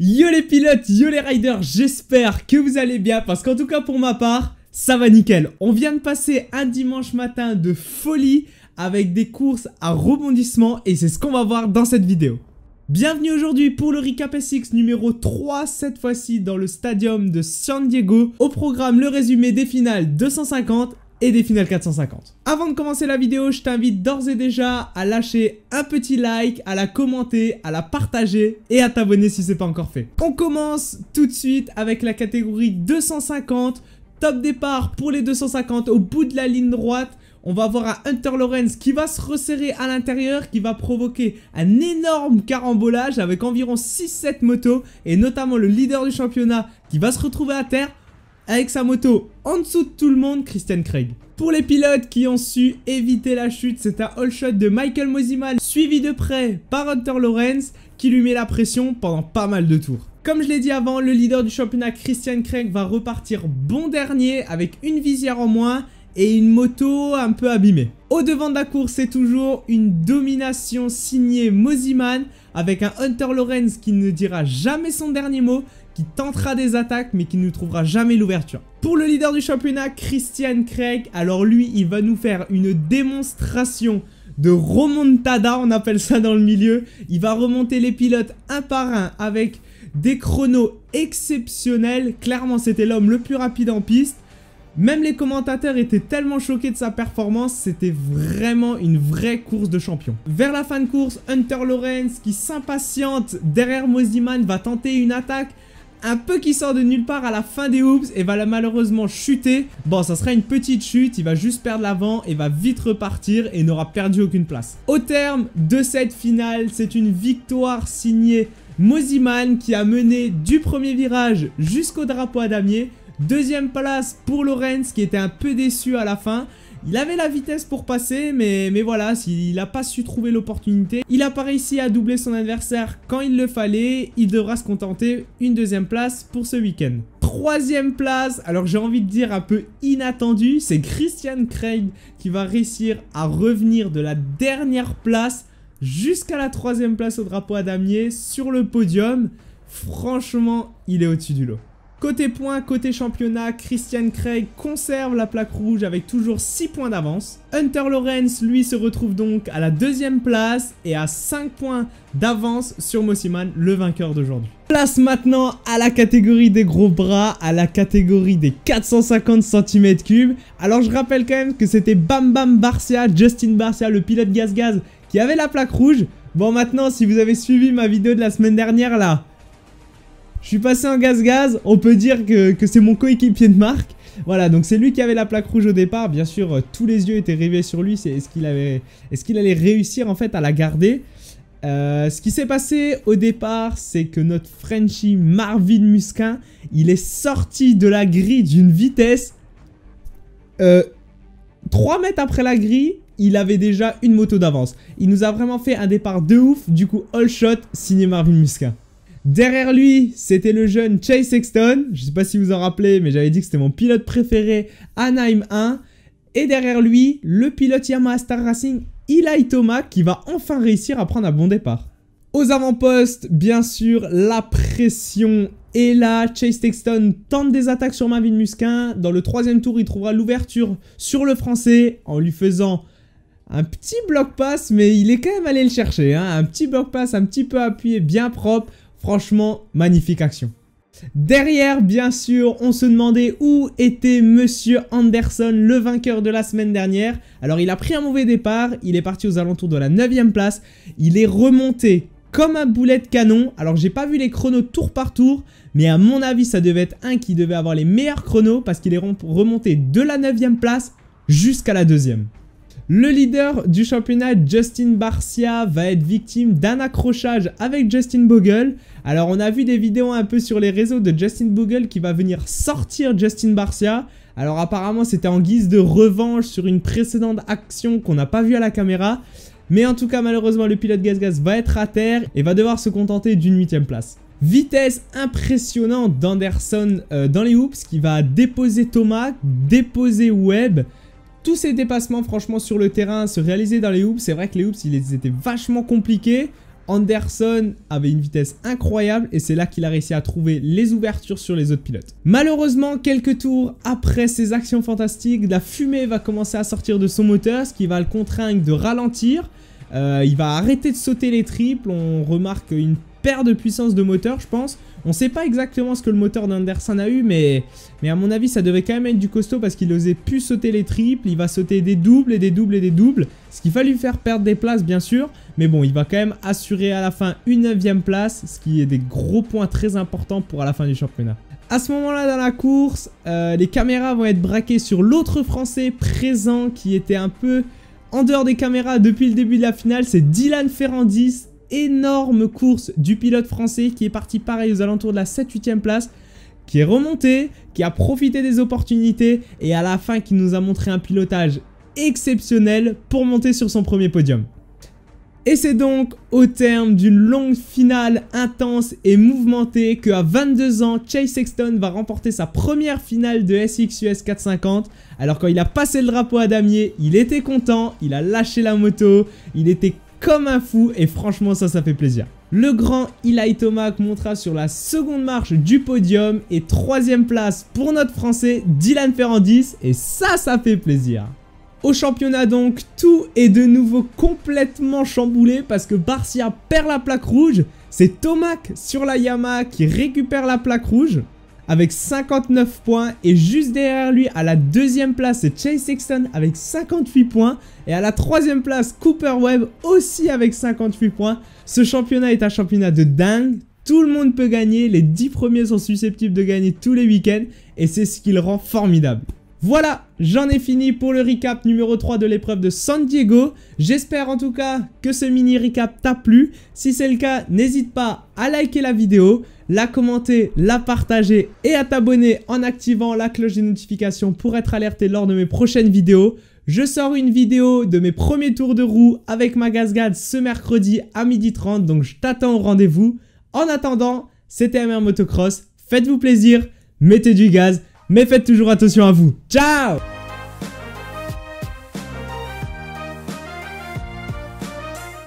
Yo les pilotes, yo les riders, j'espère que vous allez bien parce qu'en tout cas pour ma part, ça va nickel. On vient de passer un dimanche matin de folie avec des courses à rebondissement et c'est ce qu'on va voir dans cette vidéo. Bienvenue aujourd'hui pour le Recap SX numéro 3, cette fois-ci dans le stadium de San Diego. Au programme, le résumé des finales 250 et des finales 450. Avant de commencer la vidéo, je t'invite d'ores et déjà à lâcher un petit like, à la commenter, à la partager et à t'abonner si ce n'est pas encore fait. On commence tout de suite avec la catégorie 250. Top départ pour les 250 au bout de la ligne droite. On va avoir un Hunter Lawrence qui va se resserrer à l'intérieur, qui va provoquer un énorme carambolage avec environ 6-7 motos et notamment le leader du championnat qui va se retrouver à terre avec sa moto en dessous de tout le monde, Christian Craig. Pour les pilotes qui ont su éviter la chute, c'est un all shot de Michael Mosiman suivi de près par Hunter Lawrence qui lui met la pression pendant pas mal de tours. Comme je l'ai dit avant, le leader du championnat Christian Craig va repartir bon dernier avec une visière en moins et une moto un peu abîmée. Au devant de la course, c'est toujours une domination signée Mosiman avec un Hunter Lawrence qui ne dira jamais son dernier mot, qui tentera des attaques mais qui ne trouvera jamais l'ouverture. Pour le leader du championnat, Christian Craig, alors lui, il va nous faire une démonstration de remontada, on appelle ça dans le milieu. Il va remonter les pilotes un par un avec des chronos exceptionnels. Clairement, c'était l'homme le plus rapide en piste. Même les commentateurs étaient tellement choqués de sa performance, c'était vraiment une vraie course de champion. Vers la fin de course, Hunter Lawrence qui s'impatiente derrière Mosiman va tenter une attaque un peu qui sort de nulle part à la fin des hoops et va malheureusement chuter. Bon, ça sera une petite chute, il va juste perdre l'avant et va vite repartir et n'aura perdu aucune place. Au terme de cette finale, c'est une victoire signée Mosiman qui a mené du premier virage jusqu'au drapeau à damier. Deuxième place pour Lawrence qui était un peu déçu à la fin. Il avait la vitesse pour passer, mais voilà, il n'a pas su trouver l'opportunité. Il n'a pas réussi à doubler son adversaire quand il le fallait. Il devra se contenter une deuxième place pour ce week-end. Troisième place, alors j'ai envie de dire un peu inattendu, c'est Christian Craig qui va réussir à revenir de la dernière place jusqu'à la troisième place au drapeau à damier sur le podium. Franchement, il est au-dessus du lot. Côté points, côté championnat, Christian Craig conserve la plaque rouge avec toujours 6 points d'avance. Hunter Lawrence, lui, se retrouve donc à la deuxième place et à 5 points d'avance sur Mosiman, le vainqueur d'aujourd'hui. Place maintenant à la catégorie des gros bras, à la catégorie des 450 cm3. Alors je rappelle quand même que c'était Bam Bam Barcia, Justin Barcia, le pilote gaz-gaz, qui avait la plaque rouge. Bon, maintenant, si vous avez suivi ma vidéo de la semaine dernière, là, je suis passé en gaz-gaz, on peut dire que c'est mon coéquipier de marque. Voilà, donc c'est lui qui avait la plaque rouge au départ. Bien sûr, tous les yeux étaient rivés sur lui. Est-ce qu'il allait réussir en fait à la garder? Ce qui s'est passé au départ, c'est que notre Frenchie Marvin Musquin, il est sorti de la grille d'une vitesse 3 mètres après la grille. Il avait déjà une moto d'avance. Il nous a vraiment fait un départ de ouf. Du coup, all shot signé Marvin Musquin. Derrière lui, c'était le jeune Chase Sexton. Je ne sais pas si vous en rappelez, mais j'avais dit que c'était mon pilote préféré, Anaheim 1. Et derrière lui, le pilote Yamaha Star Racing, Eli Thomas, qui va enfin réussir à prendre un bon départ. Aux avant-postes, bien sûr, la pression est là. Chase Sexton tente des attaques sur Marvin Musquin. Dans le troisième tour, il trouvera l'ouverture sur le français en lui faisant un petit bloc pass, mais il est quand même allé le chercher. Hein. Un petit bloc pass, un petit peu appuyé, bien propre. Franchement, magnifique action. Derrière, bien sûr, on se demandait où était Monsieur Anderson, le vainqueur de la semaine dernière. Alors, il a pris un mauvais départ. Il est parti aux alentours de la 9e place. Il est remonté comme un boulet de canon. Alors, j'ai pas vu les chronos tour par tour. Mais à mon avis, ça devait être un qui devait avoir les meilleurs chronos parce qu'il est remonté de la 9e place jusqu'à la 2e. Le leader du championnat, Justin Barcia, va être victime d'un accrochage avec Justin Bogle. Alors, on a vu des vidéos un peu sur les réseaux de Justin Bogle qui va venir sortir Justin Barcia. Alors, apparemment, c'était en guise de revanche sur une précédente action qu'on n'a pas vue à la caméra. Mais en tout cas, malheureusement, le pilote gaz-gaz va être à terre et va devoir se contenter d'une 8e place. Vitesse impressionnante d'Anderson dans les hoops qui va déposer Thomas, déposer Webb. Tous ces dépassements franchement sur le terrain se réalisaient dans les hoops. C'est vrai que les hoops ils étaient vachement compliqués. Anderson avait une vitesse incroyable et c'est là qu'il a réussi à trouver les ouvertures sur les autres pilotes. Malheureusement, quelques tours après ces actions fantastiques, la fumée va commencer à sortir de son moteur, ce qui va le contraindre de ralentir. Il va arrêter de sauter les triples, on remarque une perte de puissance de moteur, je pense. On ne sait pas exactement ce que le moteur d'Anderson a eu, mais à mon avis, ça devait quand même être du costaud parce qu'il osait plus sauter les triples. Il va sauter des doubles et des doubles et des doubles, ce qui va lui faire perdre des places, bien sûr. Mais bon, il va quand même assurer à la fin une 9e place, ce qui est des gros points très importants pour à la fin du championnat. À ce moment-là, dans la course, les caméras vont être braquées sur l'autre Français présent qui était un peu en dehors des caméras depuis le début de la finale. C'est Dylan Ferrandis. Énorme course du pilote français qui est parti pareil aux alentours de la 7-8e place, qui est remonté, qui a profité des opportunités et à la fin qui nous a montré un pilotage exceptionnel pour monter sur son premier podium. Et c'est donc au terme d'une longue finale intense et mouvementée qu'à 22 ans, Chase Sexton va remporter sa première finale de SXUS 450. Alors quand il a passé le drapeau à damier, il était content, il a lâché la moto, il était comme un fou et franchement ça fait plaisir. Le grand Eli Tomac montera sur la seconde marche du podium et 3e place pour notre français Dylan Ferrandis et ça fait plaisir. Au championnat donc, tout est de nouveau complètement chamboulé parce que Barcia perd la plaque rouge. C'est Tomac sur la Yamaha qui récupère la plaque rouge avec 59 points et juste derrière lui à la 2e place c'est Chase Sexton avec 58 points et à la 3e place Cooper Webb aussi avec 58 points. Ce championnat est un championnat de dingue, tout le monde peut gagner, les 10 premiers sont susceptibles de gagner tous les week-ends et c'est ce qui le rend formidable. Voilà, j'en ai fini pour le recap numéro 3 de l'épreuve de San Diego. J'espère en tout cas que ce mini recap t'a plu. Si c'est le cas, n'hésite pas à liker la vidéo, la commenter, la partager et à t'abonner en activant la cloche des notifications pour être alerté lors de mes prochaines vidéos. Je sors une vidéo de mes premiers tours de roue avec ma GasGad ce mercredi à 12h30, donc je t'attends au rendez-vous. En attendant, c'était MR Motocross, faites-vous plaisir, mettez du gaz, mais faites toujours attention à vous. Ciao!